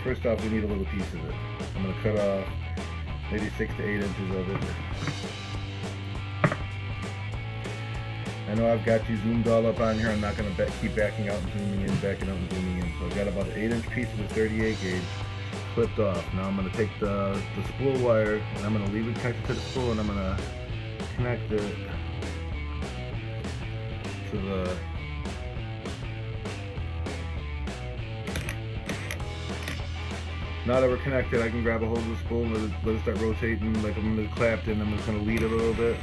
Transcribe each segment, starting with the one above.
First off, we need a little piece of it. I'm going to cut off maybe 6 to 8 inches of it. I know I've got you zoomed all up on here. I'm not going to keep backing out and zooming in, backing out and zooming in. So I've got about an 8-inch piece of the 38 gauge clipped off. Now I'm going to take the spool wire and I'm going to leave it connected to the spool, and I'm going to connect it to the now that we're connected, I can grab a hold of the spool and let it start rotating like I'm in the clapton. I'm just going to lead it a little bit.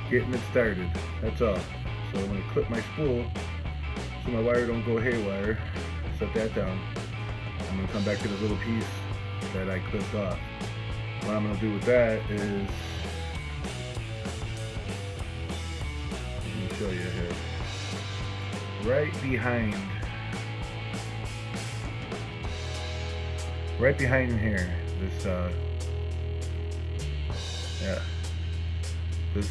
Getting it started, that's all. So I'm going to clip my spool so my wire don't go haywire. Set that down. I'm going to come back to this little piece that I clipped off. What I'm going to do with that is, let me show you here. Right behind here, this the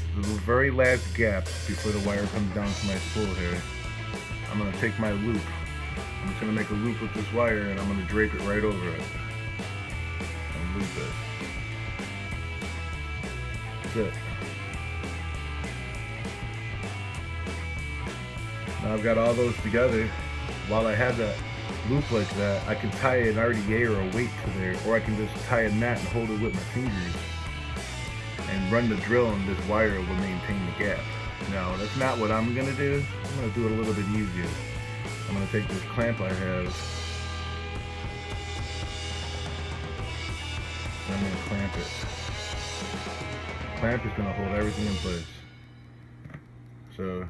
very last gap before the wire comes down to my spool here, I'm going to take my loop. I'm just going to make a loop with this wire, and I'm going to drape it right over it and loop it. That's it. Now I've got all those together. While I have that loop like that, I can tie an RDA or a weight to there, or I can just tie a knot and hold it with my fingers and run the drill, and this wire will maintain the gap. Now that's not what I'm gonna do. I'm gonna do it a little bit easier. I'm gonna take this clamp I have and I'm gonna clamp it. The clamp is gonna hold everything in place. So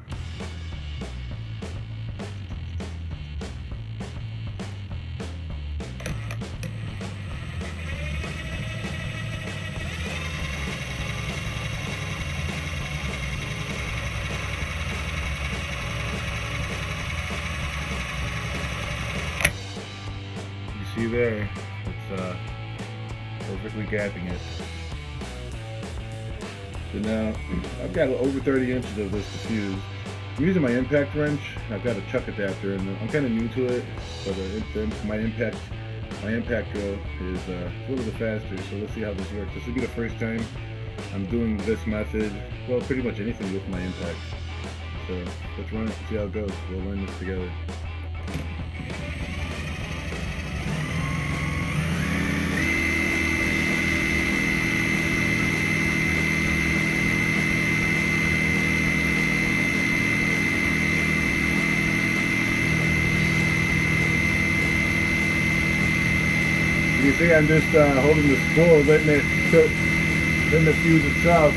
see there, it's perfectly gapping it. So now I've got over 30 inches of this to fuse. I'm using my impact wrench. I've got a chuck adapter, and I'm kind of new to it, but my impact drill is a little bit faster. So let's see how this works. This will be the first time I'm doing this method. Well, pretty much anything with my impact. So let's run it and see how it goes. We'll learn this together. You see, I'm just holding the spool, letting it fuse itself.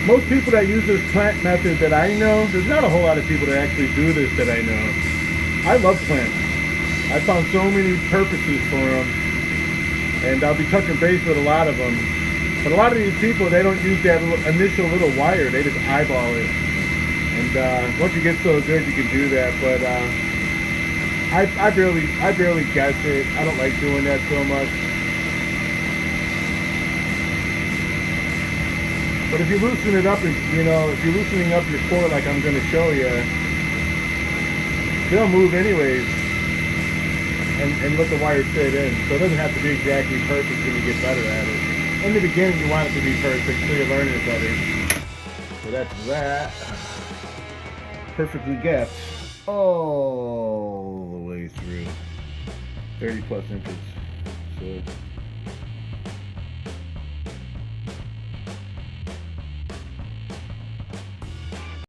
Most people that use this clamp method that I know, there's not a whole lot of people that actually do this that I know. I love clamps. I found so many purposes for them, and I'll be touching base with a lot of them. But a lot of these people, they don't use that initial little wire. They just eyeball it. And once you get so good, you can do that. But I barely guess it. I don't like doing that so much. But if you loosen it up, if you're loosening up your core like I'm going to show you, they'll move anyways. And let the wire fit in. So it doesn't have to be exactly perfect when you get better at it. In the beginning, you want it to be perfect, so you're learning it better. So that's that. Perfectly gapped all the way through. 30 plus inches. So